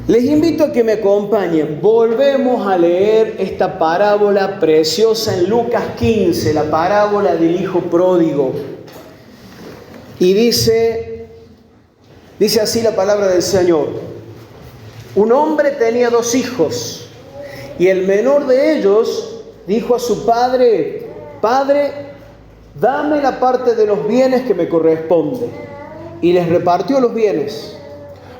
Les invito a que me acompañen. Volvemos a leer esta parábola preciosa en Lucas 15, la parábola del hijo pródigo. Y dice así la palabra del Señor. Un hombre tenía 2 hijos, y el menor de ellos dijo a su padre: Padre, dame la parte de los bienes que me corresponde. Y les repartió los bienes.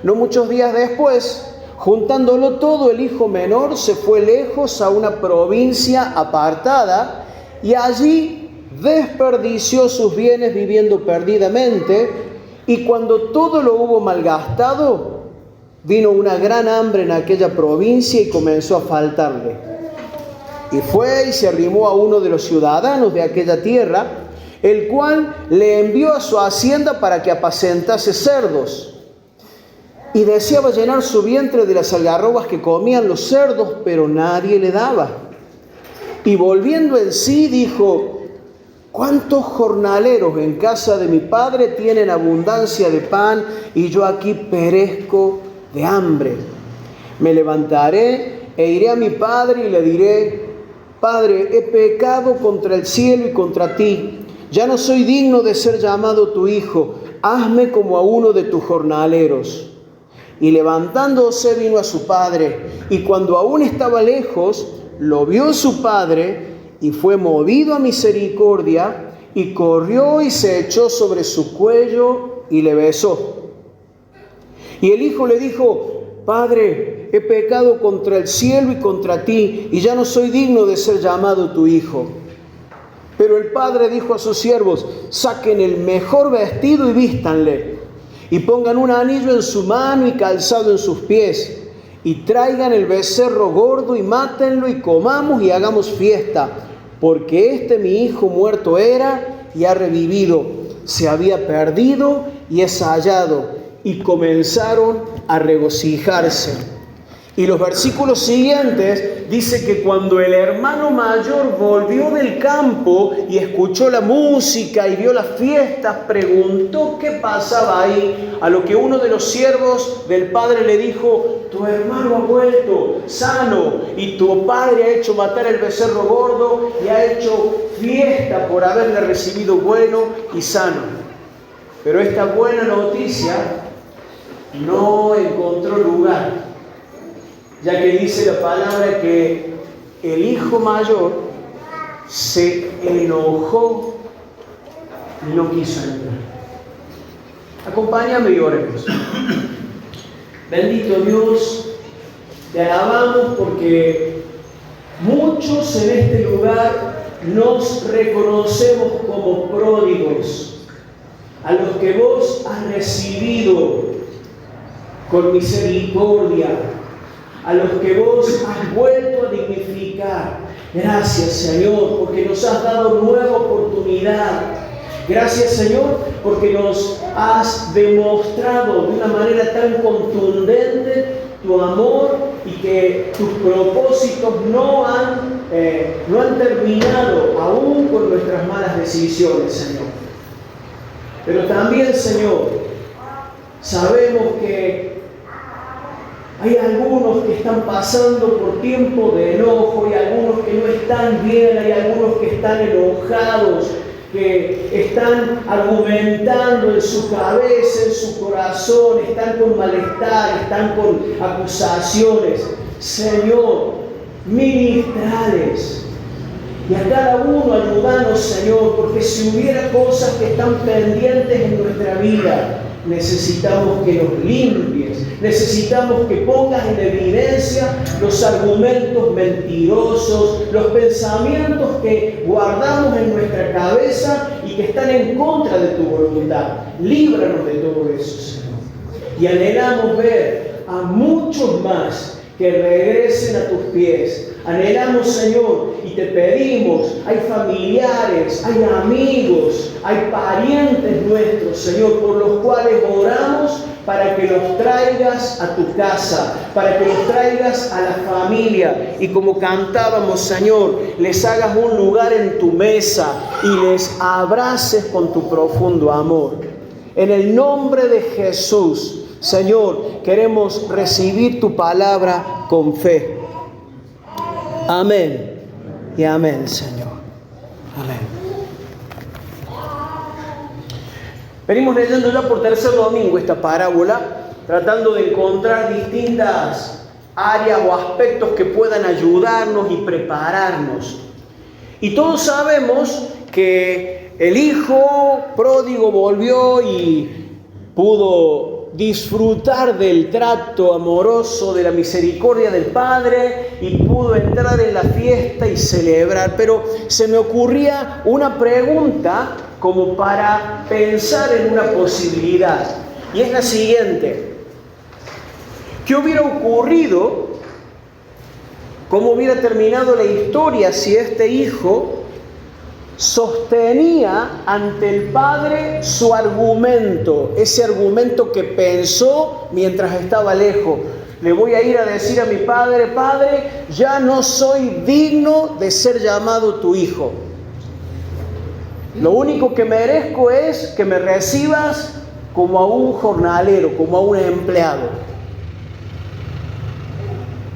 No muchos días después, juntándolo todo, el hijo menor se fue lejos a una provincia apartada y allí desperdició sus bienes viviendo perdidamente. Y cuando todo lo hubo malgastado, vino una gran hambre en aquella provincia y comenzó a faltarle. Y fue y se arrimó a uno de los ciudadanos de aquella tierra, el cual le envió a su hacienda para que apacentase cerdos. Y deseaba llenar su vientre de las algarrobas que comían los cerdos, pero nadie le daba. Y volviendo en sí, dijo: ¿cuántos jornaleros en casa de mi padre tienen abundancia de pan, y yo aquí perezco de hambre? Me levantaré e iré a mi padre y le diré: Padre, he pecado contra el cielo y contra ti. Ya no soy digno de ser llamado tu hijo. Hazme como a uno de tus jornaleros. Y levantándose vino a su padre, y cuando aún estaba lejos, lo vio su padre, y fue movido a misericordia, y corrió y se echó sobre su cuello y le besó. Y el hijo le dijo: Padre, he pecado contra el cielo y contra ti, y ya no soy digno de ser llamado tu hijo. Pero el padre dijo a sus siervos: saquen el mejor vestido y vístanle, y pongan un anillo en su mano y calzado en sus pies, y traigan el becerro gordo y mátenlo, y comamos y hagamos fiesta, porque este mi hijo muerto era y ha revivido, se había perdido y es hallado. Y comenzaron a regocijarse. Y los versículos siguientes dice que cuando el hermano mayor volvió del campo y escuchó la música y vio las fiestas, preguntó qué pasaba ahí, a lo que uno de los siervos del padre le dijo: tu hermano ha vuelto sano, y tu padre ha hecho matar el becerro gordo y ha hecho fiesta por haberle recibido bueno y sano. Pero esta buena noticia no encontró lugar, ya que dice la palabra que el hijo mayor se enojó y no quiso entrar. Acompáñame y oremos. Bendito Dios, te alabamos porque muchos en este lugar nos reconocemos como pródigos, a los que vos has recibido con misericordia, a los que vos has vuelto a dignificar. Gracias, Señor, porque nos has dado nueva oportunidad. Gracias, Señor, porque nos has demostrado de una manera tan contundente tu amor, y que tus propósitos no han terminado aún con nuestras malas decisiones, Señor. Pero también, Señor, sabemos que hay algunos que están pasando por tiempo de enojo, y algunos que no están bien, hay algunos que están enojados, que están argumentando en su cabeza, en su corazón, están con malestar, están con acusaciones. Señor, ministrales. Y a cada uno ayúdanos, Señor, porque si hubiera cosas que están pendientes en nuestra vida, necesitamos que nos limpies, necesitamos que pongas en evidencia los argumentos mentirosos, los pensamientos que guardamos en nuestra cabeza y que están en contra de tu voluntad. Líbranos de todo eso, Señor. Y anhelamos ver a muchos más que regresen a tus pies. Anhelamos, Señor, y te pedimos, hay familiares, hay amigos, hay parientes nuestros, Señor, por los cuales oramos para que los traigas a tu casa, para que los traigas a la familia, y como cantábamos, Señor, les hagas un lugar en tu mesa y les abraces con tu profundo amor. En el nombre de Jesús, Señor, queremos recibir tu palabra con fe. Amén y amén, Señor. Amén. Venimos leyendo ya por tercer domingo esta parábola, tratando de encontrar distintas áreas o aspectos que puedan ayudarnos y prepararnos. Y todos sabemos que el hijo pródigo volvió y pudo disfrutar del trato amoroso, de la misericordia del Padre, y pudo entrar en la fiesta y celebrar. Pero se me ocurría una pregunta como para pensar en una posibilidad, y es la siguiente: ¿qué hubiera ocurrido? ¿Cómo hubiera terminado la historia si este hijo sostenía ante el Padre su argumento, ese argumento que pensó mientras estaba lejos? Le voy a ir a decir a mi padre: Padre, ya no soy digno de ser llamado tu hijo. Lo único que merezco es que me recibas como a un jornalero, como a un empleado.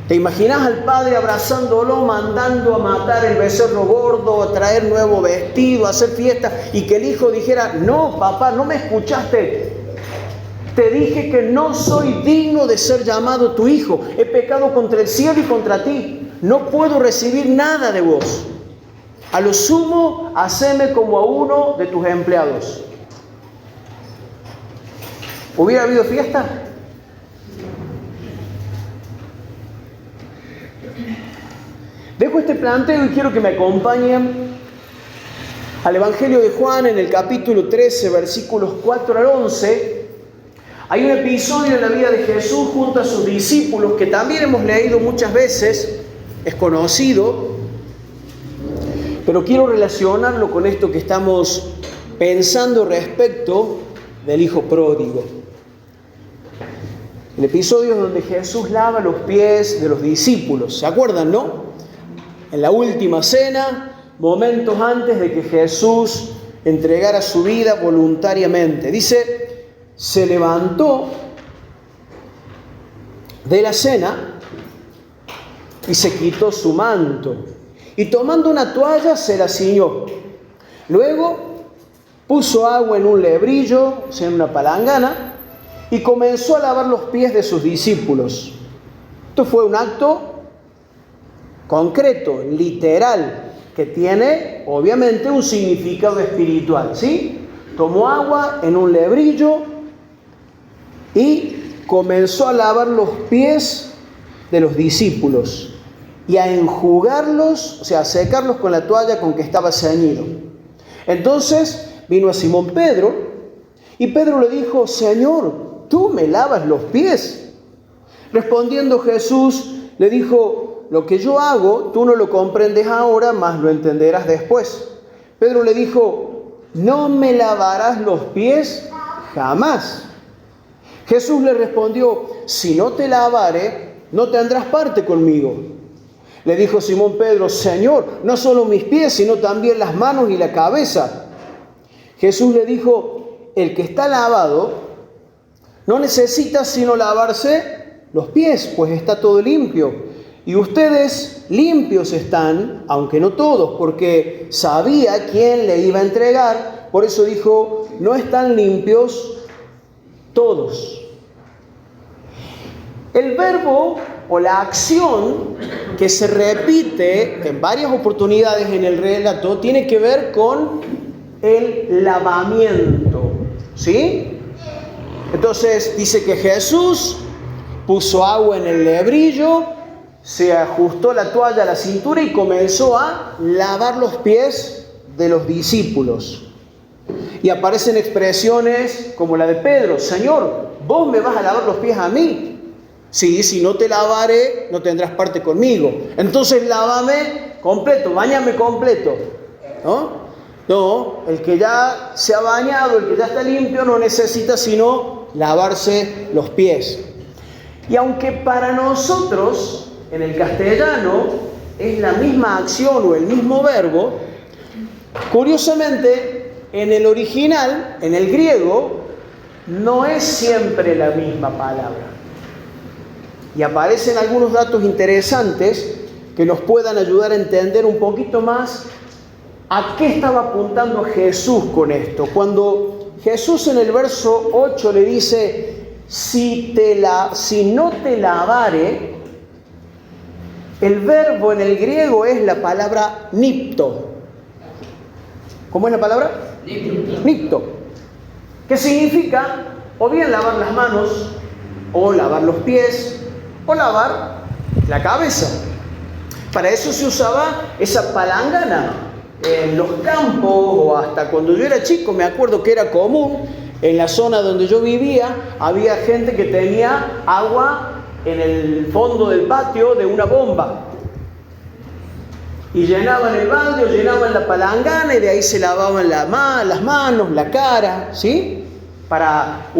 ¿Te imaginas al padre abrazándolo, mandando a matar el becerro gordo, a traer nuevo vestido, a hacer fiesta, y que el hijo dijera: no, papá, no me escuchaste? Te dije que no soy digno de ser llamado tu hijo. He pecado contra el cielo y contra ti. No puedo recibir nada de vos. A lo sumo, haceme como a uno de tus empleados. ¿Hubiera habido fiesta? Dejo este planteo y quiero que me acompañen al Evangelio de Juan en el capítulo 13, versículos 4 al 11. Hay un episodio en la vida de Jesús junto a sus discípulos que también hemos leído muchas veces, es conocido, pero quiero relacionarlo con esto que estamos pensando respecto del hijo pródigo. El episodio donde Jesús lava los pies de los discípulos, ¿se acuerdan, no? En la última cena, momentos antes de que Jesús entregara su vida voluntariamente. Dice: se levantó de la cena y se quitó su manto, y tomando una toalla se la ciñó. Luego puso agua en un lebrillo, o sea, en una palangana, y comenzó a lavar los pies de sus discípulos. Esto fue un acto concreto, literal, que tiene obviamente un significado espiritual, ¿sí? Tomó agua en un lebrillo y comenzó a lavar los pies de los discípulos y a enjugarlos, o sea, a secarlos con la toalla con que estaba ceñido. Entonces vino a Simón Pedro y Pedro le dijo: Señor, ¿tú me lavas los pies? Respondiendo Jesús le dijo: lo que yo hago, tú no lo comprendes ahora, mas lo entenderás después. Pedro le dijo: no me lavarás los pies jamás. Jesús le respondió: si no te lavare, no tendrás parte conmigo. Le dijo Simón Pedro: Señor, no solo mis pies, sino también las manos y la cabeza. Jesús le dijo: el que está lavado no necesita sino lavarse los pies, pues está todo limpio. Y ustedes limpios están, aunque no todos, porque sabía quién le iba a entregar. Por eso dijo: no están limpios todos. El verbo o la acción que se repite en varias oportunidades en el relato tiene que ver con el lavamiento, ¿sí? Entonces dice que Jesús puso agua en el lebrillo, se ajustó la toalla a la cintura y comenzó a lavar los pies de los discípulos. Y aparecen expresiones como la de Pedro: Señor, ¿vos me vas a lavar los pies a mí? Sí, si no te lavare, no tendrás parte conmigo. Entonces lávame completo, báñame completo. No, el que ya se ha bañado, el que ya está limpio, no necesita sino lavarse los pies. Y aunque para nosotros en el castellano es la misma acción o el mismo verbo, curiosamente en el original, en el griego, no es siempre la misma palabra. Y aparecen algunos datos interesantes que nos puedan ayudar a entender un poquito más a qué estaba apuntando Jesús con esto. Cuando Jesús en el verso 8 le dice, si no te lavare, el verbo en el griego es la palabra nipto. ¿Cómo es la palabra? Nipto. Que significa o bien lavar las manos, o lavar los pies, o lavar la cabeza. Para eso se usaba esa palangana en los campos, o hasta cuando yo era chico me acuerdo que era común. En la zona donde yo vivía había gente que tenía agua en el fondo del patio de una bomba. Y llenaban el balde o llenaban la palangana y de ahí se lavaban las manos, la cara, ¿sí? Para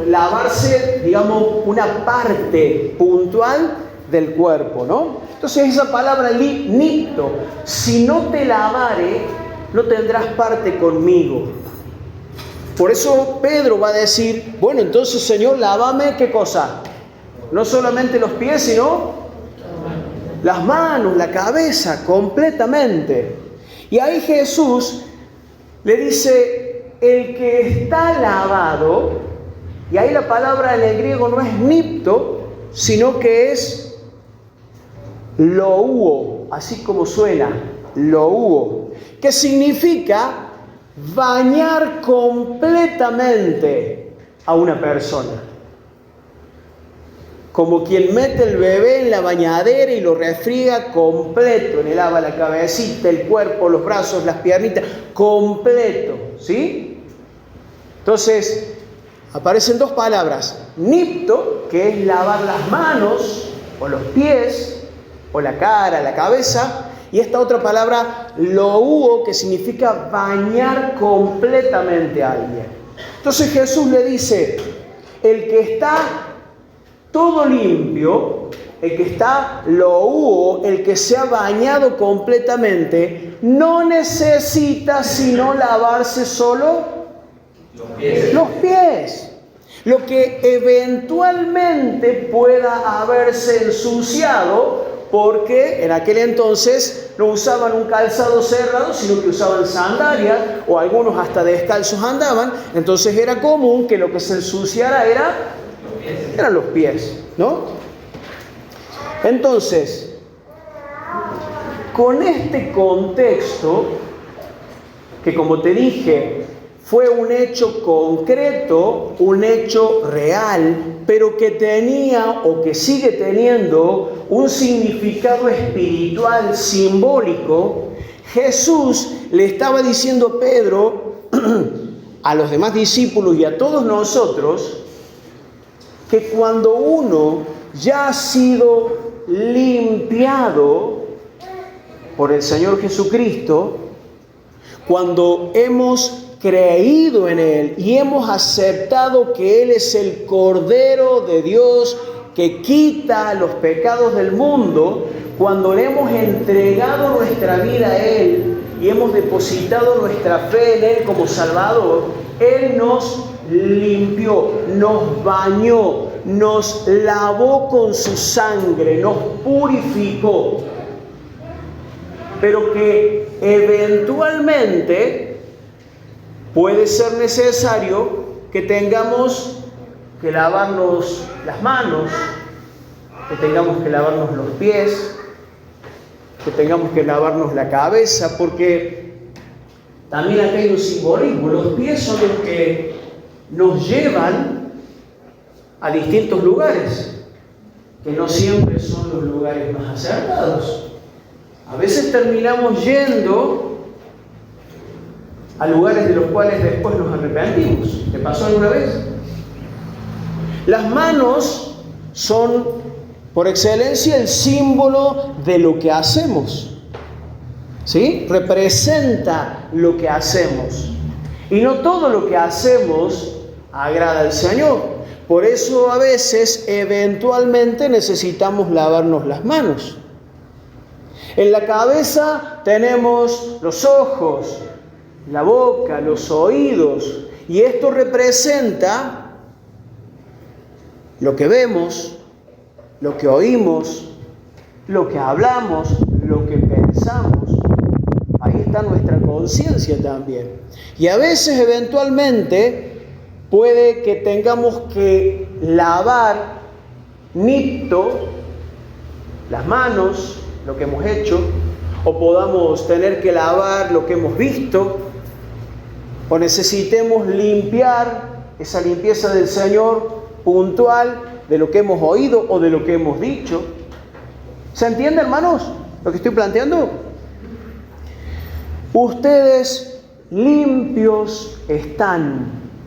lavarse, digamos, una parte puntual del cuerpo, ¿no? Entonces esa palabra nipto, si no te lavare, no tendrás parte conmigo. Por eso Pedro va a decir, bueno, entonces Señor, lávame, ¿qué cosa? No solamente los pies, sino las manos, la cabeza, completamente. Y ahí Jesús le dice, el que está lavado, y ahí la palabra en el griego no es nipto, sino que es louo, así como suena, louo, que significa bañar completamente a una persona. Como quien mete el bebé en la bañadera y lo refriega completo, le lava la cabecita, el cuerpo, los brazos, las piernitas, completo, ¿sí? Entonces, aparecen dos palabras, nipto, que es lavar las manos, o los pies, o la cara, la cabeza, y esta otra palabra, louo, que significa bañar completamente a alguien. Entonces Jesús le dice, el que está todo limpio, el que está louo, el que se ha bañado completamente, no necesita sino lavarse solo los pies. Lo que eventualmente pueda haberse ensuciado, porque en aquel entonces no usaban un calzado cerrado, sino que usaban sandalias, o algunos hasta descalzos andaban. Entonces era común que lo que se ensuciara eran los pies, ¿no? Entonces, con este contexto, que como te dije, fue un hecho concreto, un hecho real, pero que tenía o que sigue teniendo un significado espiritual, simbólico, Jesús le estaba diciendo a Pedro, a los demás discípulos y a todos nosotros, que cuando uno ya ha sido limpiado por el Señor Jesucristo, cuando hemos creído en Él y hemos aceptado que Él es el Cordero de Dios que quita los pecados del mundo, cuando le hemos entregado nuestra vida a Él y hemos depositado nuestra fe en Él como Salvador, Él nos limpió, nos bañó, nos lavó con su sangre, nos purificó. Pero que eventualmente puede ser necesario que tengamos que lavarnos las manos, que tengamos que lavarnos los pies, que tengamos que lavarnos la cabeza, porque también acá hay un simbolismo. Los pies son los que nos llevan a distintos lugares, que no siempre son los lugares más acertados. A veces terminamos yendo a lugares de los cuales después nos arrepentimos. ¿Te pasó alguna vez? Las manos son, por excelencia, el símbolo de lo que hacemos. ¿Sí? Representa lo que hacemos. Y no todo lo que hacemos agrada al Señor. Por eso a veces, eventualmente, necesitamos lavarnos las manos. En la cabeza tenemos los ojos, la boca, los oídos. Y esto representa lo que vemos, lo que oímos, lo que hablamos, lo que pensamos. Ahí está nuestra conciencia también. Y a veces, eventualmente, puede que tengamos que lavar nipto las manos, lo que hemos hecho, o podamos tener que lavar lo que hemos visto, o necesitemos limpiar esa limpieza del Señor puntual de lo que hemos oído o de lo que hemos dicho. ¿Se entiende, hermanos, lo que estoy planteando? Ustedes limpios están,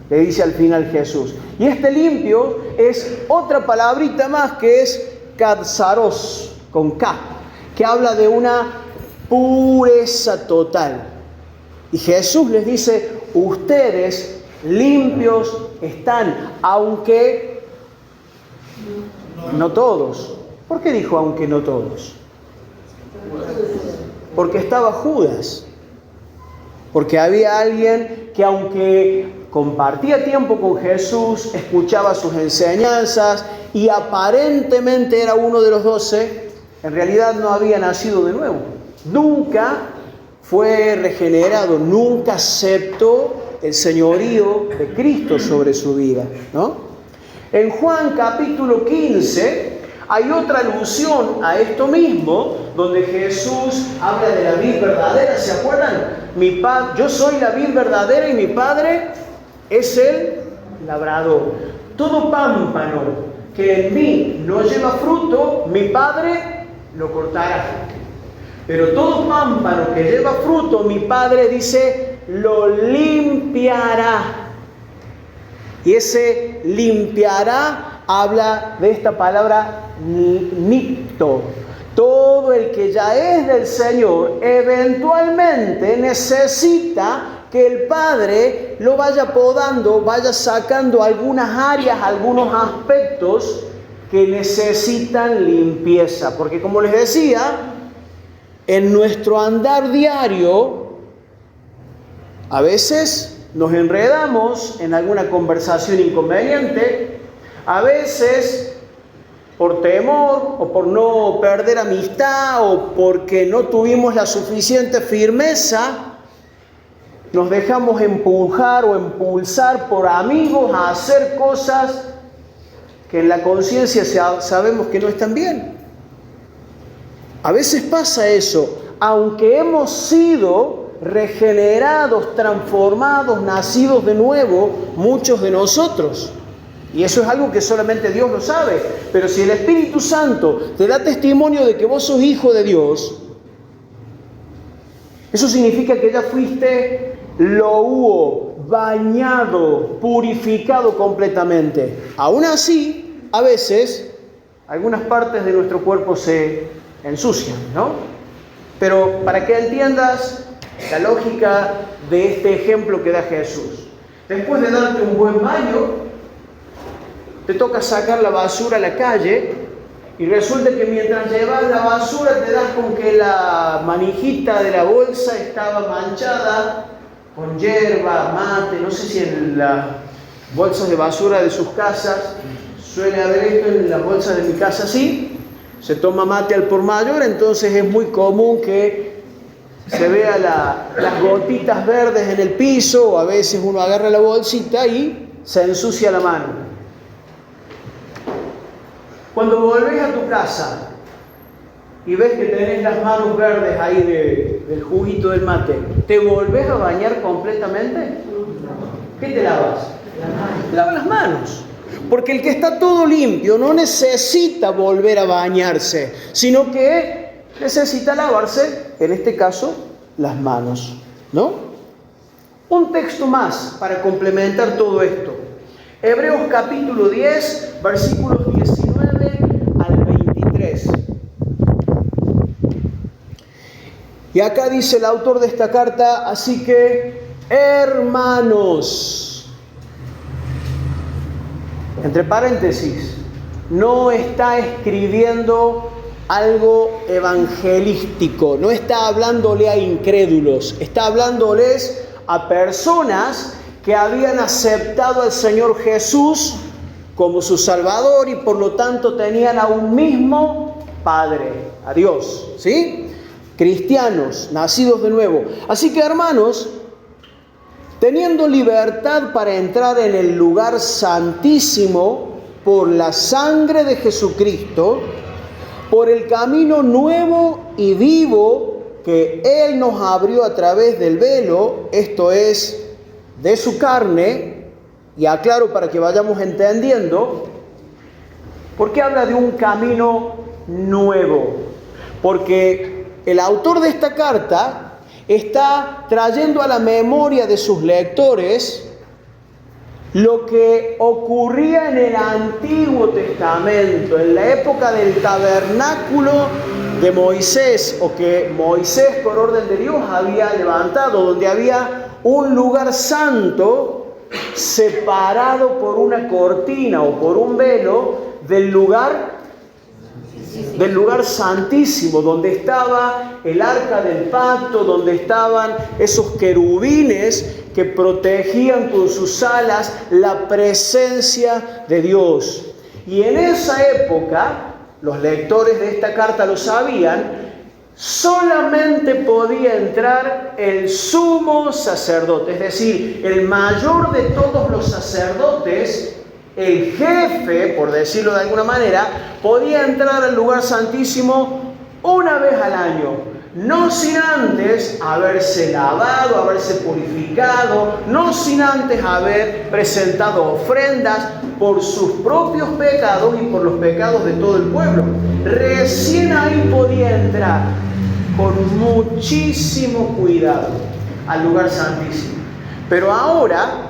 le dice al final Jesús. Y este limpio es otra palabrita más que es katsaros, con K, que habla de una pureza total. Y Jesús les dice, ustedes limpios están, aunque no todos. ¿Por qué dijo aunque no todos? Porque estaba Judas. Porque había alguien que aunque compartía tiempo con Jesús, escuchaba sus enseñanzas y aparentemente era uno de los 12, en realidad no había nacido de nuevo. Nunca fue regenerado, nunca aceptó el señorío de Cristo sobre su vida, ¿no? En Juan capítulo 15 hay otra alusión a esto mismo, donde Jesús habla de la vid verdadera. ¿Se acuerdan? Yo soy la vid verdadera y mi Padre es el labrador. Todo pámpano que en mí no lleva fruto, mi Padre lo cortará. Pero todo pámpano que lleva fruto, mi Padre dice, lo limpiará. Y ese limpiará habla de esta palabra nipto. Todo el que ya es del Señor eventualmente necesita que el Padre lo vaya podando, vaya sacando algunas áreas, algunos aspectos que necesitan limpieza. Porque como les decía, en nuestro andar diario, a veces nos enredamos en alguna conversación inconveniente, a veces por temor o por no perder amistad o porque no tuvimos la suficiente firmeza, nos dejamos empujar o impulsar por amigos a hacer cosas que en la conciencia sabemos que no están bien. A veces pasa eso, aunque hemos sido regenerados, transformados, nacidos de nuevo, muchos de nosotros. Y eso es algo que solamente Dios lo sabe. Pero si el Espíritu Santo te da testimonio de que vos sos hijo de Dios, eso significa que ya fuiste loúo, bañado, purificado completamente. Aún así, a veces, algunas partes de nuestro cuerpo se ensucian, ¿no? Pero para que entiendas la lógica de este ejemplo que da Jesús. Después de darte un buen baño, te toca sacar la basura a la calle y resulta que mientras llevas la basura te das con que la manijita de la bolsa estaba manchada con hierba, mate. No sé si en las bolsas de basura de sus casas suele haber esto, en las bolsas de mi casa sí. Se toma mate al por mayor, entonces es muy común que se vea las gotitas verdes en el piso, o a veces uno agarra la bolsita y se ensucia la mano. Cuando volvés a tu casa y ves que tenés las manos verdes ahí del juguito del mate, ¿te volvés a bañar completamente? ¿Qué te lavas? Lavas las manos. Porque el que está todo limpio no necesita volver a bañarse, sino que necesita lavarse, en este caso, las manos, ¿no? Un texto más para complementar todo esto. Hebreos capítulo 10, versículos 19 al 23. Y acá dice el autor de esta carta, así que, hermanos, entre paréntesis, no está escribiendo algo evangelístico, no está hablándole a incrédulos, está hablándoles a personas que habían aceptado al Señor Jesús como su Salvador y por lo tanto tenían a un mismo Padre, a Dios, ¿sí? Cristianos, nacidos de nuevo. Así que, hermanos, teniendo libertad para entrar en el lugar santísimo por la sangre de Jesucristo, por el camino nuevo y vivo que Él nos abrió a través del velo, esto es, de su carne, y aclaro para que vayamos entendiendo, ¿por qué habla de un camino nuevo? Porque el autor de esta carta está trayendo a la memoria de sus lectores lo que ocurría en el Antiguo Testamento, en la época del tabernáculo de Moisés, o que Moisés por orden de Dios había levantado, donde había un lugar santo separado por una cortina o por un velo del lugar santísimo, donde estaba el arca del pacto, donde estaban esos querubines que protegían con sus alas la presencia de Dios. Y en esa época, los lectores de esta carta lo sabían, solamente podía entrar el sumo sacerdote, es decir, el mayor de todos los sacerdotes, el jefe, por decirlo de alguna manera, podía entrar al lugar santísimo una vez al año, no sin antes haberse lavado, haberse purificado, no sin antes haber presentado ofrendas por sus propios pecados y por los pecados de todo el pueblo. Recién ahí podía entrar con muchísimo cuidado al lugar santísimo. Pero ahora,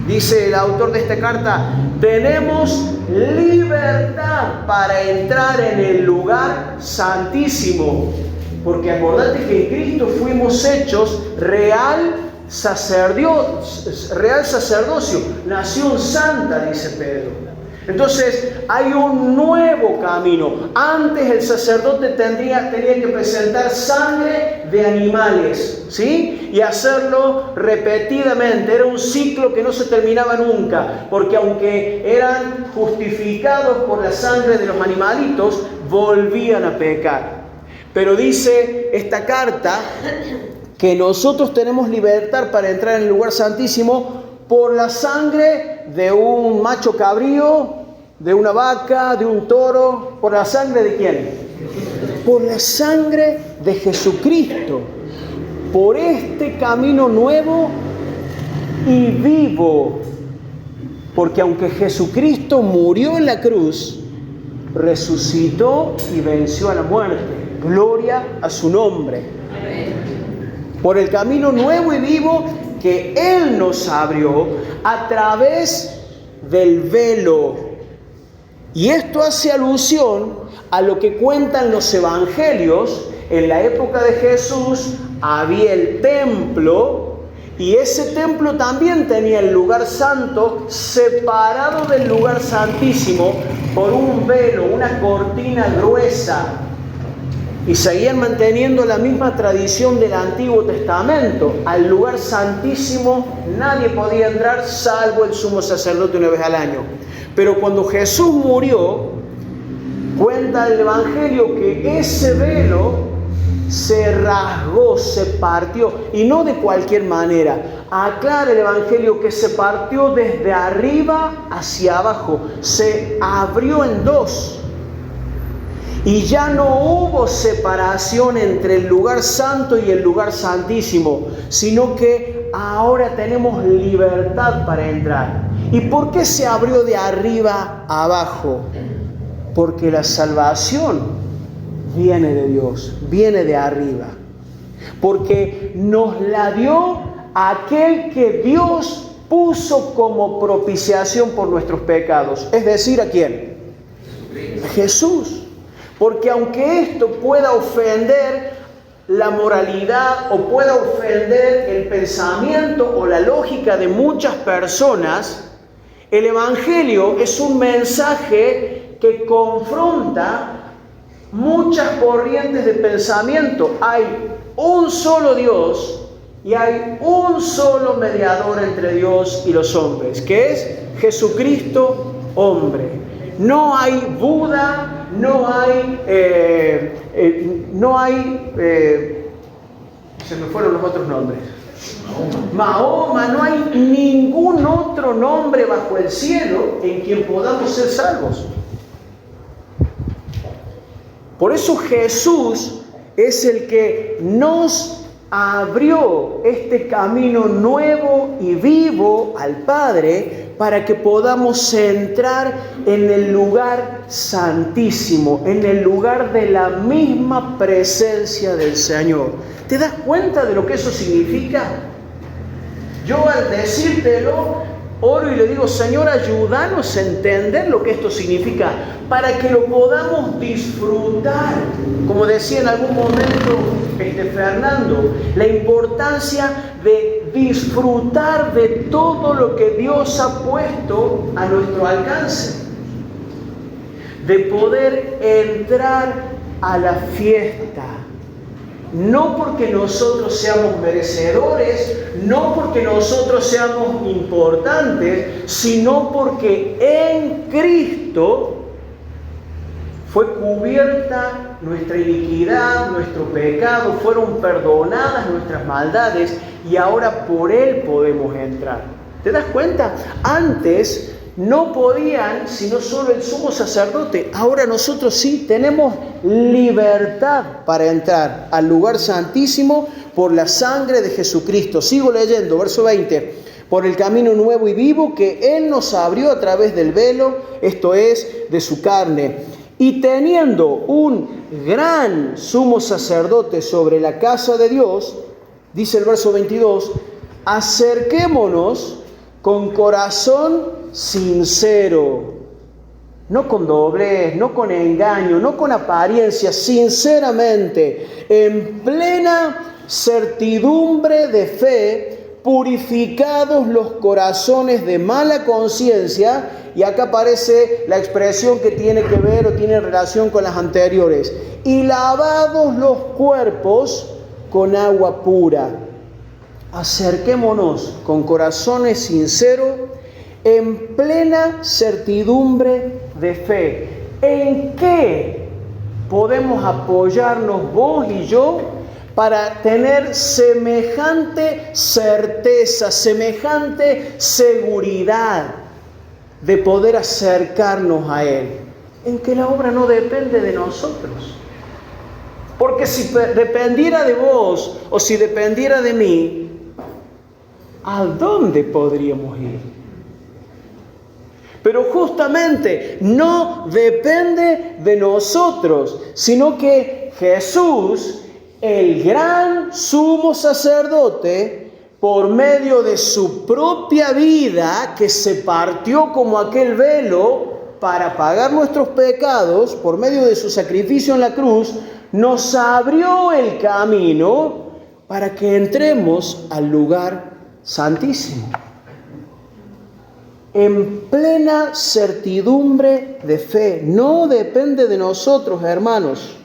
dice el autor de esta carta, tenemos libertad para entrar en el lugar santísimo. Porque acordate que en Cristo fuimos hechos real sacerdocio, nación santa, dice Pedro. Entonces hay un nuevo camino. Antes el sacerdote tenía que presentar sangre de animales, ¿sí? Y hacerlo repetidamente. Era un ciclo que no se terminaba nunca, porque aunque eran justificados por la sangre de los animalitos, volvían a pecar. Pero dice esta carta que nosotros tenemos libertad para entrar en el lugar santísimo por la sangre de un macho cabrío, de una vaca, de un toro. ¿Por la sangre de quién? Por la sangre de Jesucristo. Por este camino nuevo y vivo. Porque aunque Jesucristo murió en la cruz, resucitó y venció a la muerte. Gloria a su nombre. Por el camino nuevo y vivo que Él nos abrió a través del velo. Y esto hace alusión a lo que cuentan los evangelios. En la época de Jesús había el templo, y ese templo también tenía el lugar santo separado del lugar santísimo por un velo, una cortina gruesa. Y seguían manteniendo la misma tradición del Antiguo Testamento. Al lugar santísimo nadie podía entrar salvo el sumo sacerdote una vez al año. Pero cuando Jesús murió, cuenta el Evangelio que ese velo se rasgó, se partió, y no de cualquier manera. Aclara el Evangelio que se partió desde arriba hacia abajo, se abrió en dos. Y ya no hubo separación entre el lugar santo y el lugar santísimo, sino que ahora tenemos libertad para entrar. ¿Y por qué se abrió de arriba a abajo? Porque la salvación viene de Dios, viene de arriba. Porque nos la dio aquel que Dios puso como propiciación por nuestros pecados. Es decir, ¿a quién? A Jesús. Porque aunque esto pueda ofender la moralidad o pueda ofender el pensamiento o la lógica de muchas personas, el Evangelio es un mensaje que confronta muchas corrientes de pensamiento. Hay un solo Dios y hay un solo mediador entre Dios y los hombres, que es Jesucristo, hombre. No hay Buda, no hay, se me fueron los otros nombres. Mahoma, no hay ningún otro nombre bajo el cielo en quien podamos ser salvos. Por eso Jesús es el que nos abrió este camino nuevo y vivo al Padre para que podamos entrar en el lugar santísimo, en el lugar de la misma presencia del Señor. ¿Te das cuenta de lo que eso significa? Yo al decírtelo, oro y le digo, Señor, ayúdanos a entender lo que esto significa, para que lo podamos disfrutar. Como decía en algún momento Fernando, la importancia de disfrutar de todo lo que Dios ha puesto a nuestro alcance, de poder entrar a la fiesta. No porque nosotros seamos merecedores, no porque nosotros seamos importantes, sino porque en Cristo fue cubierta nuestra iniquidad, nuestro pecado, fueron perdonadas nuestras maldades y ahora por Él podemos entrar. ¿Te das cuenta? Antes no podían, sino solo el sumo sacerdote. Ahora nosotros sí tenemos libertad para entrar al lugar santísimo por la sangre de Jesucristo. Sigo leyendo, verso 20. Por el camino nuevo y vivo que Él nos abrió a través del velo, esto es, de su carne. Y teniendo un gran sumo sacerdote sobre la casa de Dios, dice el verso 22, acerquémonos con corazón sincero, no con doblez, no con engaño, no con apariencia, sinceramente, en plena certidumbre de fe, purificados los corazones de mala conciencia. Y acá aparece la expresión que tiene que ver o tiene relación con las anteriores. Y lavados los cuerpos con agua pura. Acerquémonos con corazones sinceros, en plena certidumbre de fe. ¿En qué podemos apoyarnos vos y yo para tener semejante certeza, semejante seguridad de poder acercarnos a Él? En que la obra no depende de nosotros. Porque si dependiera de vos o si dependiera de mí, ¿a dónde podríamos ir? Pero justamente no depende de nosotros, sino que Jesús, el gran sumo sacerdote, por medio de su propia vida, que se partió como aquel velo para pagar nuestros pecados, por medio de su sacrificio en la cruz, nos abrió el camino para que entremos al lugar santísimo. En plena certidumbre de fe. No depende de nosotros, hermanos.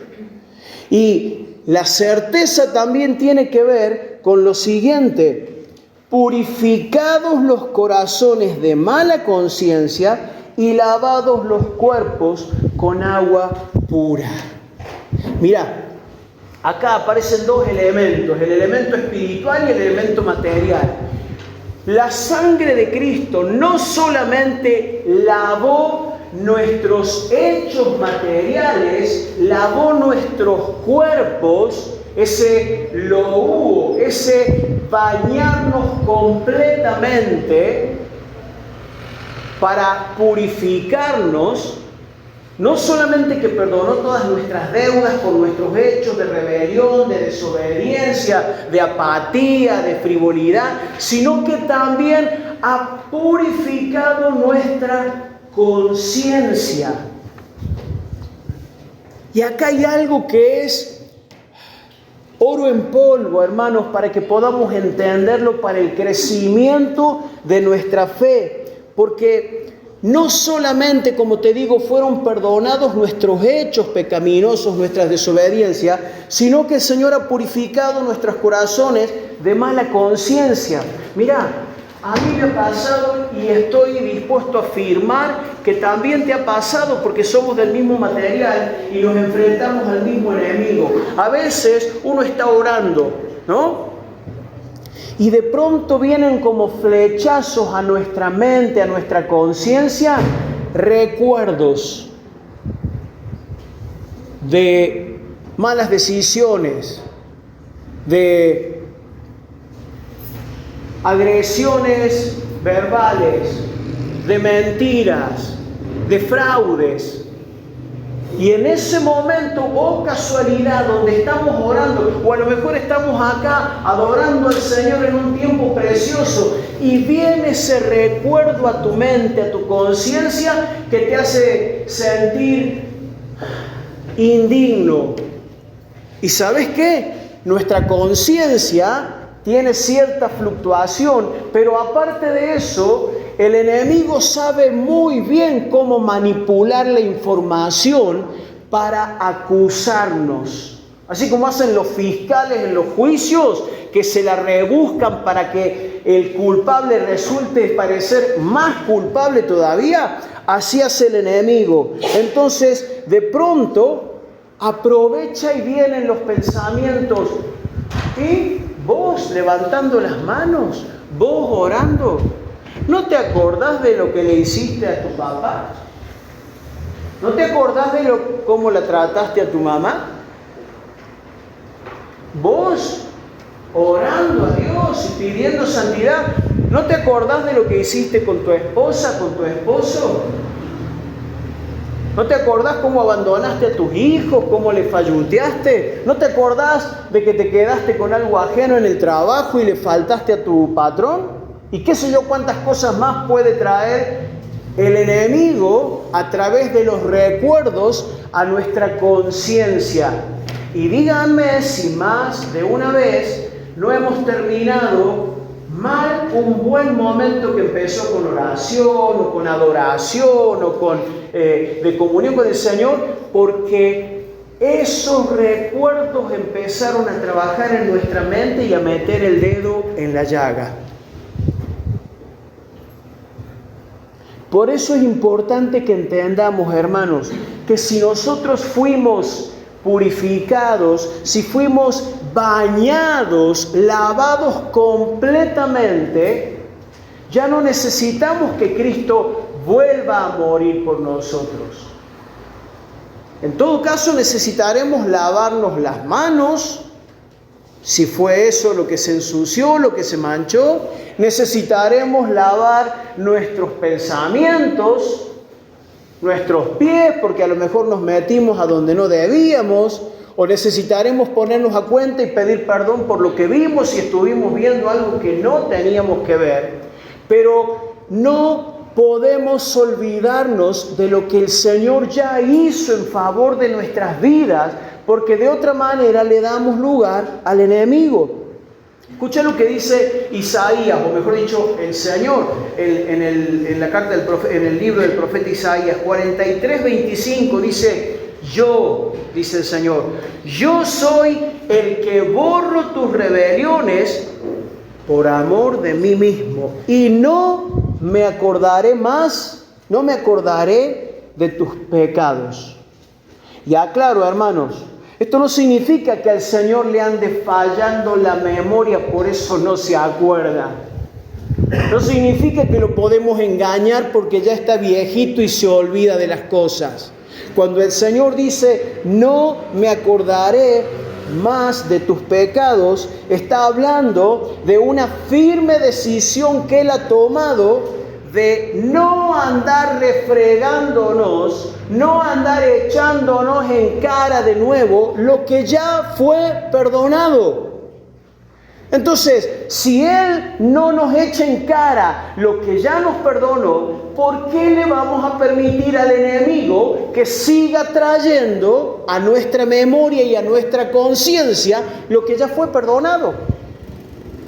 Y la certeza también tiene que ver con lo siguiente: purificados los corazones de mala conciencia y lavados los cuerpos con agua pura. Mirá, acá aparecen dos elementos, el elemento espiritual y el elemento material. La sangre de Cristo no solamente lavó nuestros hechos materiales, lavó nuestros cuerpos, ese loú, ese bañarnos completamente para purificarnos. No solamente que perdonó todas nuestras deudas por nuestros hechos de rebelión, de desobediencia, de apatía, de frivolidad, sino que también ha purificado nuestra conciencia. Y acá hay algo que es oro en polvo, hermanos, para que podamos entenderlo para el crecimiento de nuestra fe. Porque no solamente, como te digo, fueron perdonados nuestros hechos pecaminosos, nuestras desobediencias, sino que el Señor ha purificado nuestros corazones de mala conciencia. Mirá, a mí me ha pasado y estoy dispuesto a afirmar que también te ha pasado porque somos del mismo material y nos enfrentamos al mismo enemigo. A veces uno está orando, ¿no? Y de pronto vienen como flechazos a nuestra mente, a nuestra conciencia, recuerdos de malas decisiones, de agresiones verbales, de mentiras, de fraudes. Y en ese momento, oh casualidad, donde estamos orando, o a lo mejor estamos acá adorando al Señor en un tiempo precioso, y viene ese recuerdo a tu mente, a tu conciencia, que te hace sentir indigno. ¿Y sabes qué? Nuestra conciencia tiene cierta fluctuación, pero aparte de eso, el enemigo sabe muy bien cómo manipular la información para acusarnos. Así como hacen los fiscales en los juicios, que se la rebuscan para que el culpable resulte parecer más culpable todavía, así hace el enemigo. Entonces, de pronto, aprovecha y vienen los pensamientos. ¿Y vos levantando las manos? ¿Vos orando? ¿No te acordás de lo que le hiciste a tu papá? ¿No te acordás de cómo la trataste a tu mamá? Vos orando a Dios y pidiendo santidad, ¿no te acordás de lo que hiciste con tu esposa, con tu esposo? ¿No te acordás cómo abandonaste a tus hijos, cómo le falluteaste? ¿No te acordás de que te quedaste con algo ajeno en el trabajo y le faltaste a tu patrón? Y qué sé yo cuántas cosas más puede traer el enemigo a través de los recuerdos a nuestra conciencia. Y díganme si más de una vez no hemos terminado mal un buen momento que empezó con oración o con adoración o con de comunión con el Señor, porque esos recuerdos empezaron a trabajar en nuestra mente y a meter el dedo en la llaga. Por eso es importante que entendamos, hermanos, que si nosotros fuimos purificados, si fuimos bañados, lavados completamente, ya no necesitamos que Cristo vuelva a morir por nosotros. En todo caso, necesitaremos lavarnos las manos, si fue eso lo que se ensució, lo que se manchó. Necesitaremos lavar nuestros pensamientos, nuestros pies, porque a lo mejor nos metimos a donde no debíamos, o necesitaremos ponernos a cuenta y pedir perdón por lo que vimos si estuvimos viendo algo que no teníamos que ver. Pero no podemos olvidarnos de lo que el Señor ya hizo en favor de nuestras vidas, porque de otra manera le damos lugar al enemigo. Escucha lo que dice Isaías, o mejor dicho, el Señor, en la carta en el libro del profeta Isaías 43:25 dice: yo, dice el Señor, yo soy el que borro tus rebeliones por amor de mí mismo, y no me acordaré más, no me acordaré de tus pecados. Y aclaro, hermanos, esto no significa que al Señor le ande fallando la memoria, por eso no se acuerda. No significa que lo podemos engañar porque ya está viejito y se olvida de las cosas. Cuando el Señor dice, no me acordaré más de tus pecados, está hablando de una firme decisión que Él ha tomado de no andar refregándonos, no andar echándonos en cara de nuevo lo que ya fue perdonado. Entonces, si Él no nos echa en cara lo que ya nos perdonó, ¿por qué le vamos a permitir al enemigo que siga trayendo a nuestra memoria y a nuestra conciencia lo que ya fue perdonado?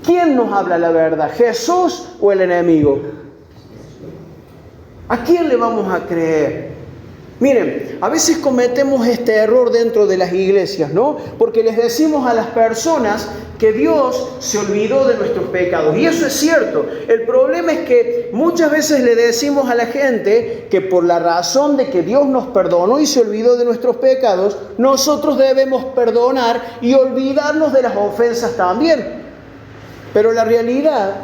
¿Quién nos habla la verdad? ¿Jesús o el enemigo? ¿A quién le vamos a creer? Miren, a veces cometemos este error dentro de las iglesias, ¿no? Porque les decimos a las personas que Dios se olvidó de nuestros pecados. Y eso es cierto. El problema es que muchas veces le decimos a la gente que por la razón de que Dios nos perdonó y se olvidó de nuestros pecados, nosotros debemos perdonar y olvidarnos de las ofensas también. Pero la realidad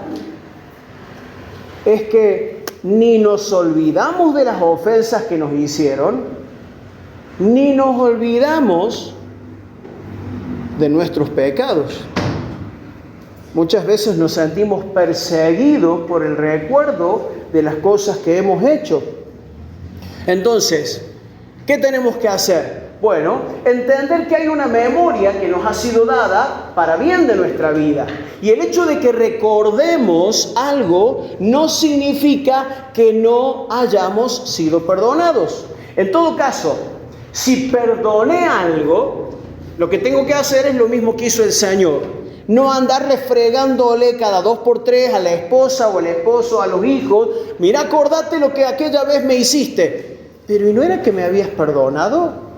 es que ni nos olvidamos de las ofensas que nos hicieron, ni nos olvidamos de nuestros pecados. Muchas veces nos sentimos perseguidos por el recuerdo de las cosas que hemos hecho. Entonces, ¿qué tenemos que hacer? Bueno, entender que hay una memoria que nos ha sido dada para bien de nuestra vida. Y el hecho de que recordemos algo no significa que no hayamos sido perdonados. En todo caso, si perdoné algo, lo que tengo que hacer es lo mismo que hizo el Señor. No andar refregándole cada 2 por 3 a la esposa o al esposo, a los hijos. Mira, acordate lo que aquella vez me hiciste. Pero ¿y no era que me habías perdonado?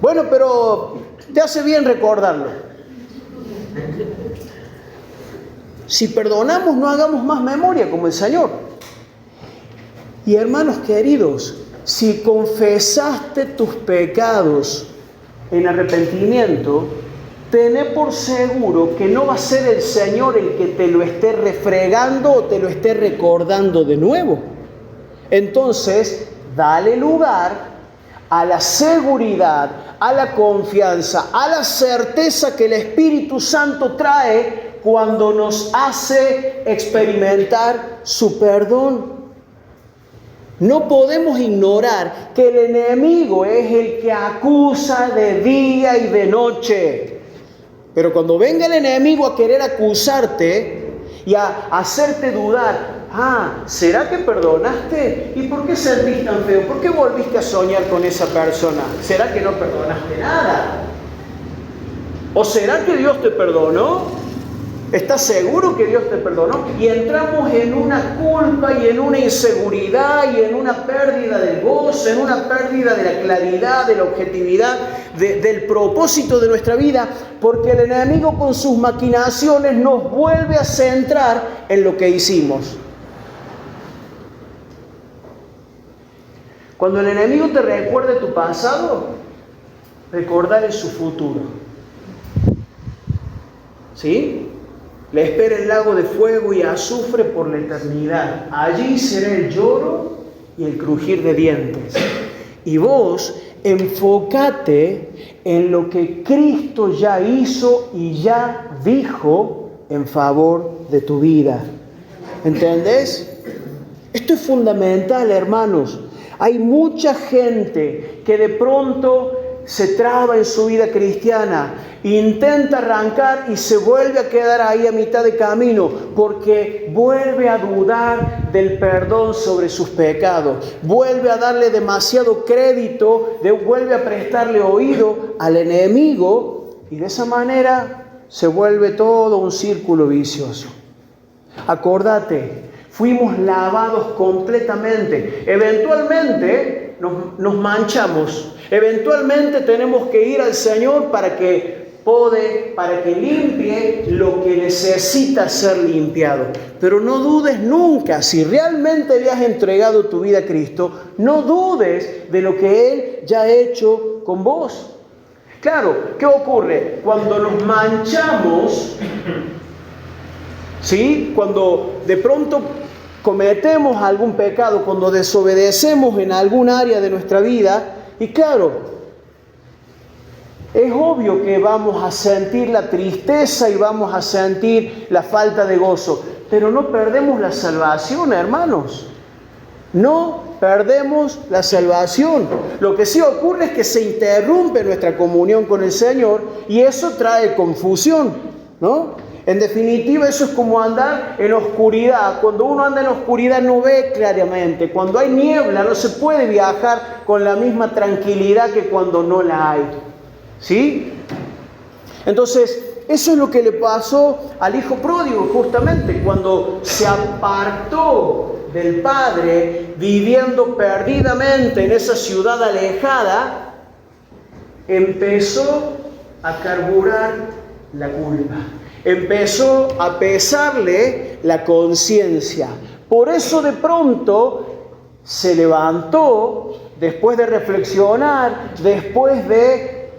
Bueno, pero te hace bien recordarlo. Si perdonamos, no hagamos más memoria como el Señor. Y hermanos queridos, si confesaste tus pecados en arrepentimiento, tené por seguro que no va a ser el Señor el que te lo esté refregando o te lo esté recordando de nuevo. Entonces, dale lugar a la seguridad, a la confianza, a la certeza que el Espíritu Santo trae cuando nos hace experimentar su perdón. No podemos ignorar que el enemigo es el que acusa de día y de noche. Pero cuando venga el enemigo a querer acusarte y a hacerte dudar, ¿será que perdonaste? ¿Y por qué sentís tan feo? ¿Por qué volviste a soñar con esa persona? ¿Será que no perdonaste nada? ¿O será que Dios te perdonó? ¿Estás seguro que Dios te perdonó? Y entramos en una culpa y en una inseguridad y en una pérdida del gozo, en una pérdida de la claridad, de la objetividad, del propósito de nuestra vida, porque el enemigo con sus maquinaciones nos vuelve a centrar en lo que hicimos. Cuando el enemigo te recuerde tu pasado, recordarle su futuro. ¿Sí? Le espera el lago de fuego y azufre por la eternidad. Allí será el lloro y el crujir de dientes. Y vos enfócate en lo que Cristo ya hizo y ya dijo en favor de tu vida. ¿Entendés? Esto es fundamental, hermanos. Hay mucha gente que de pronto se traba en su vida cristiana, intenta arrancar y se vuelve a quedar ahí a mitad de camino porque vuelve a dudar del perdón sobre sus pecados, vuelve a darle demasiado crédito, vuelve a prestarle oído al enemigo y de esa manera se vuelve todo un círculo vicioso. Acordate, fuimos lavados completamente. Eventualmente nos manchamos. Eventualmente tenemos que ir al Señor para que limpie lo que necesita ser limpiado. Pero no dudes nunca, si realmente le has entregado tu vida a Cristo, no dudes de lo que Él ya ha hecho con vos. Claro, ¿qué ocurre? Cuando nos manchamos, ¿sí? Cuando de pronto cometemos algún pecado, cuando desobedecemos en algún área de nuestra vida, y claro, es obvio que vamos a sentir la tristeza y vamos a sentir la falta de gozo, pero no perdemos la salvación, hermanos. No perdemos la salvación. Lo que sí ocurre es que se interrumpe nuestra comunión con el Señor y eso trae confusión, ¿no? En definitiva, eso es como andar en oscuridad. Cuando uno anda en oscuridad no ve claramente. Cuando hay niebla no se puede viajar con la misma tranquilidad que cuando no la hay. ¿Sí? Entonces, Eso es lo que le pasó al hijo pródigo, justamente, cuando se apartó del padre, viviendo perdidamente en esa ciudad alejada, empezó a carburar la culpa. Empezó a pesarle la conciencia. Por eso de pronto se levantó, después de reflexionar, después de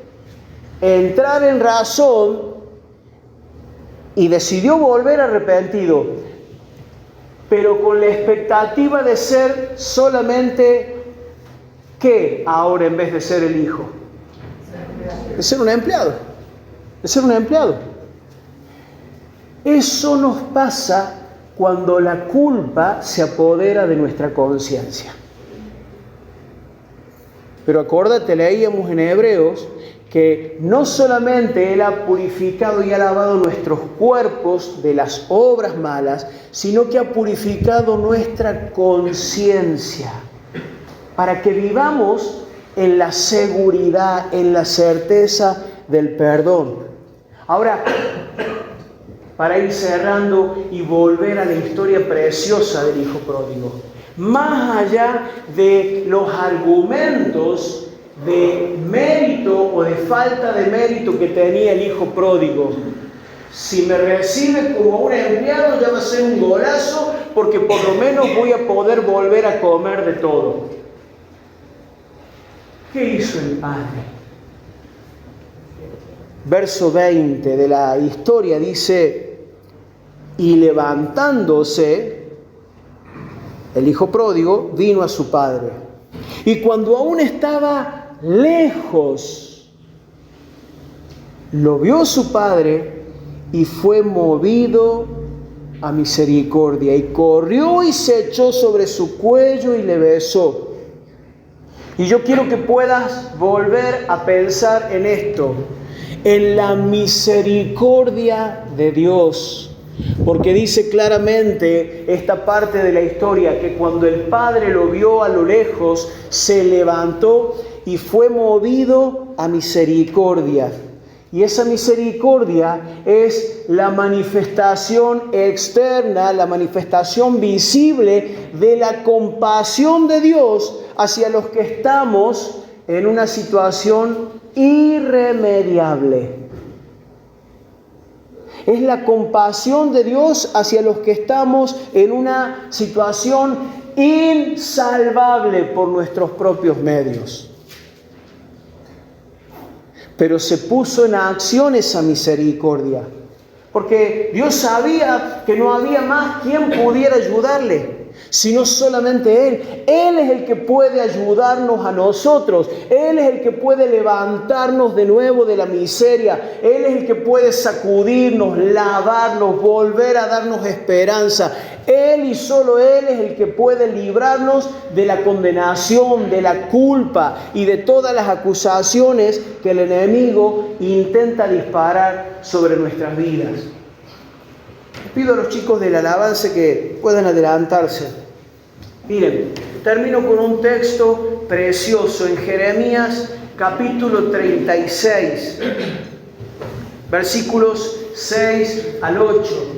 entrar en razón, y decidió volver arrepentido, pero con la expectativa de ser solamente, ¿qué ahora en vez de ser el hijo? De ser un empleado. De ser un empleado. Eso nos pasa cuando la culpa se apodera de nuestra conciencia. Pero acuérdate, leíamos en Hebreos que no solamente Él ha purificado y ha lavado nuestros cuerpos de las obras malas, sino que ha purificado nuestra conciencia, para que vivamos en la seguridad, en la certeza del perdón. Ahora, para ir cerrando y volver a la historia preciosa del hijo pródigo, más allá de los argumentos de mérito o de falta de mérito que tenía el hijo pródigo, si me recibe como un empleado ya va a ser un golazo, porque por lo menos voy a poder volver a comer de todo. ¿Qué hizo el padre? Verso 20 de la historia dice: y levantándose, el hijo pródigo vino a su padre. Y cuando aún estaba lejos, lo vio su padre y fue movido a misericordia. Y corrió y se echó sobre su cuello y le besó. Y yo quiero que puedas volver a pensar en esto, en la misericordia de Dios. Porque dice claramente esta parte de la historia que cuando el padre lo vio a lo lejos, se levantó y fue movido a misericordia. Y esa misericordia es la manifestación externa, la manifestación visible de la compasión de Dios hacia los que estamos en una situación irremediable. Es la compasión de Dios hacia los que estamos en una situación insalvable por nuestros propios medios. Pero se puso en acción esa misericordia, porque Dios sabía que no había más quien pudiera ayudarle, sino solamente Él. Él es el que puede ayudarnos a nosotros. Él es el que puede levantarnos de nuevo de la miseria. Él es el que puede sacudirnos, lavarnos, volver a darnos esperanza. Él y solo Él es el que puede librarnos de la condenación, de la culpa y de todas las acusaciones que el enemigo intenta disparar sobre nuestras vidas. Pido a los chicos de la alabanza que puedan adelantarse. Miren, termino con un texto precioso en Jeremías capítulo 36, versículos 6 al 8.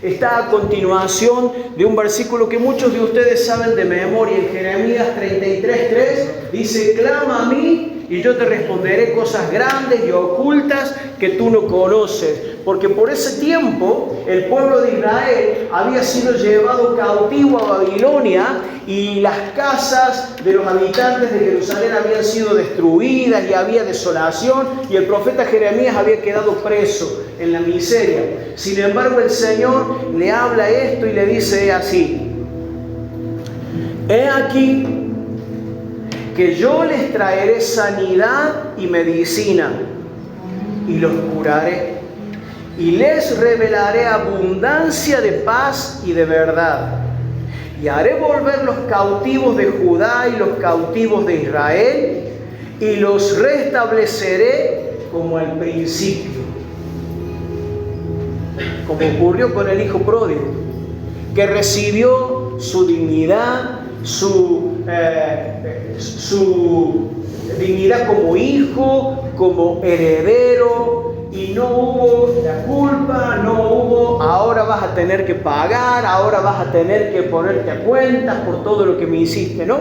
Está a continuación de un versículo que muchos de ustedes saben de memoria. En Jeremías 33:3 dice: clama a mí y yo te responderé cosas grandes y ocultas que tú no conoces. Porque por ese tiempo el pueblo de Israel había sido llevado cautivo a Babilonia y las casas de los habitantes de Jerusalén habían sido destruidas y había desolación, y el profeta Jeremías había quedado preso en la miseria. Sin embargo, el Señor le habla esto y le dice así: he aquí que yo les traeré sanidad y medicina y los curaré. Y les revelaré abundancia de paz y de verdad. Y haré volver los cautivos de Judá y los cautivos de Israel, y los restableceré como al principio. Como ocurrió con el hijo pródigo, que recibió su dignidad, su dignidad como hijo, como heredero, y no hubo la culpa, no hubo, ahora vas a tener que pagar, ahora vas a tener que ponerte a cuentas por todo lo que me hiciste, ¿no?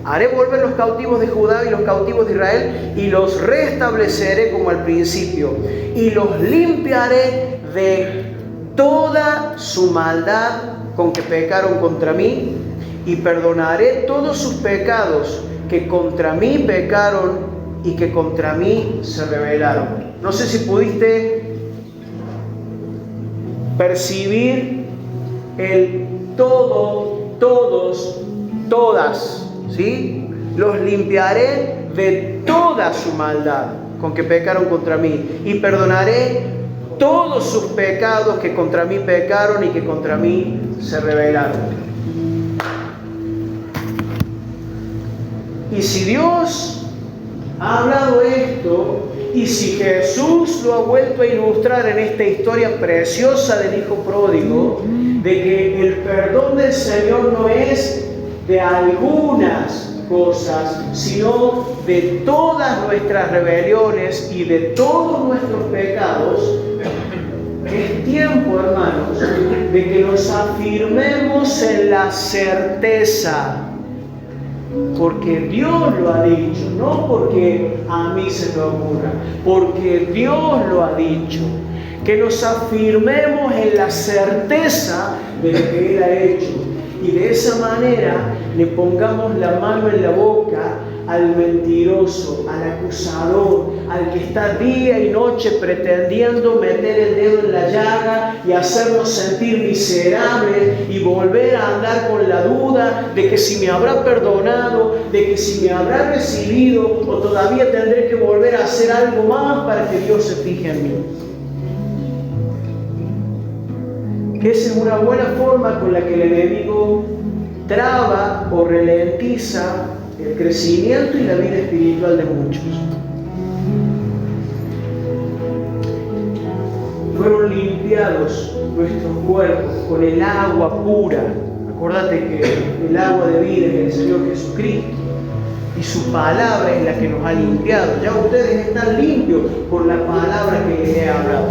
Haré volver los cautivos de Judá y los cautivos de Israel y los restableceré como al principio y los limpiaré de toda su maldad con que pecaron contra mí y perdonaré todos sus pecados que contra mí pecaron y que contra mí se rebelaron. No sé si pudiste percibir el todo, todos, todas, ¿sí? Los limpiaré de toda su maldad con que pecaron contra mí y perdonaré todos sus pecados que contra mí pecaron y que contra mí se rebelaron. Y si Dios ha hablado esto, y si Jesús lo ha vuelto a ilustrar en esta historia preciosa del Hijo Pródigo, de que el perdón del Señor no es de algunas cosas, sino de todas nuestras rebeliones y de todos nuestros pecados, es tiempo, hermanos, de que nos afirmemos en la certeza. Porque Dios lo ha dicho, no porque a mí se me ocurra, porque Dios lo ha dicho. Que nos afirmemos en la certeza de lo que Él ha hecho. Y de esa manera le pongamos la mano en la boca al mentiroso, al acusador, al que está día y noche pretendiendo meter el dedo en la llaga y hacernos sentir miserables y volver a andar con la duda de que si me habrá perdonado, de que si me habrá recibido o todavía tendré que volver a hacer algo más para que Dios se fije en mí. Que esa es una buena forma con la que el enemigo traba o ralentiza el crecimiento y la vida espiritual de muchos. Fueron limpiados nuestros cuerpos con el agua pura. Acuérdate que el agua de vida es el Señor Jesucristo y su palabra es la que nos ha limpiado. Ya ustedes están limpios por la palabra que les he hablado.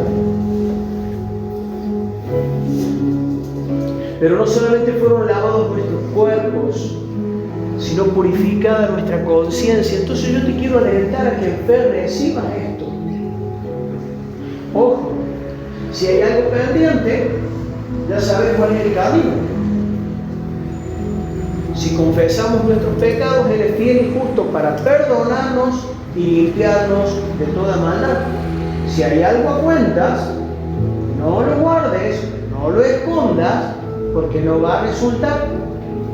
Pero no solamente fueron lavados nuestros cuerpos, sino purificada nuestra conciencia. Entonces yo te quiero alentar a que en fe recibas esto. Ojo, si hay algo pendiente, ya sabes cuál es el camino. Si confesamos nuestros pecados, Él es fiel y justo para perdonarnos y limpiarnos de toda maldad. Si hay algo a cuentas, no lo guardes, no lo escondas, porque no va a resultar.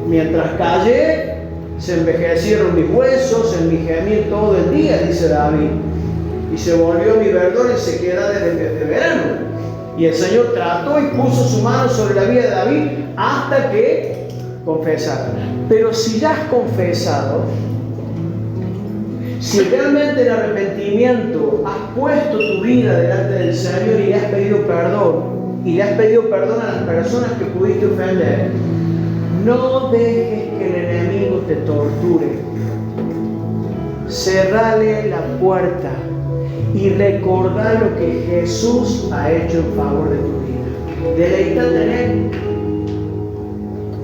Mientras callé, se envejecieron mis huesos en mi gemir todo el día, dice David, y se volvió mi verdor en sequedad de verano. Y el Señor trató y puso su mano sobre la vida de David hasta que confesara. Pero si ya has confesado, si realmente en arrepentimiento has puesto tu vida delante del Señor y le has pedido perdón, y le has pedido perdón a las personas que pudiste ofender, no dejes que el enemigo te torture. Cerrale la puerta y recordá lo que Jesús ha hecho en favor de tu vida. Deleítate en Él.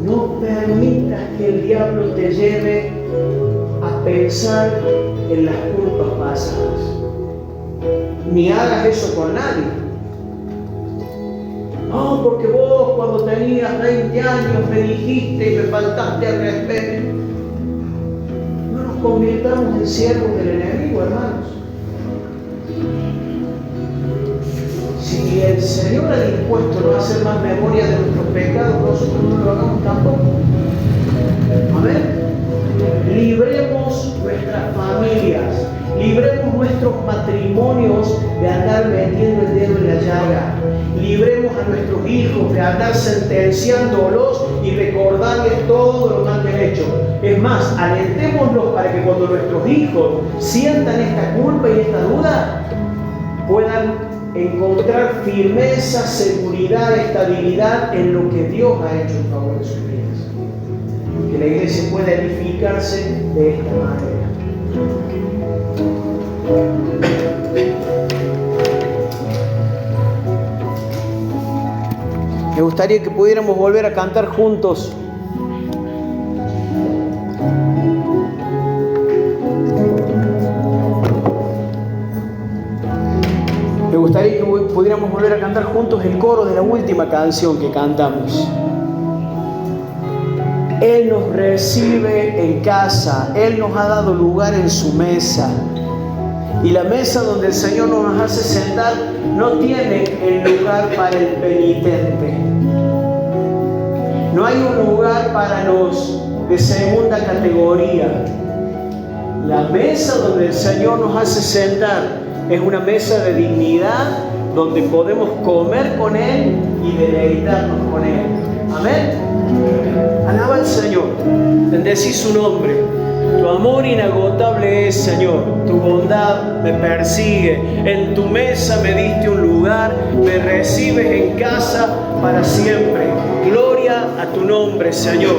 No permitas que el diablo te lleve a pensar en las culpas pasadas. Ni hagas eso con nadie. No, porque vos cuando tenías 20 años me dijiste y me faltaste al respeto. No nos convirtamos en siervos del enemigo, hermanos. Si el Señor ha dispuesto no hacer más memoria de nuestros pecados, nosotros no lo hagamos tampoco. Amén. Libremos nuestras familias, libremos nuestros matrimonios de andar metiendo el dedo en la llaga, libremos a nuestros hijos de andar sentenciándolos y recordarles todo lo mal que han hecho. Es más, alentémoslos para que cuando nuestros hijos sientan esta culpa y esta duda, puedan encontrar firmeza, seguridad, estabilidad en lo que Dios ha hecho en favor de sus vidas. Que la iglesia pueda edificarse de esta manera. gustaría que pudiéramos volver a cantar juntos. Me gustaría que pudiéramos volver a cantar juntos el coro de la última canción que cantamos. Él nos recibe en casa, Él nos ha dado lugar en su mesa. Y la mesa donde el Señor nos hace sentar no tiene el lugar para el penitente. No hay un lugar para los de segunda categoría. La mesa donde el Señor nos hace sentar es una mesa de dignidad donde podemos comer con Él y deleitarnos con Él. Amén. Alaba al Señor, bendecí su nombre. Tu amor inagotable es, Señor. Tu bondad me persigue. En tu mesa me diste un lugar. Me recibes en casa para siempre. Gloria a tu nombre, Señor.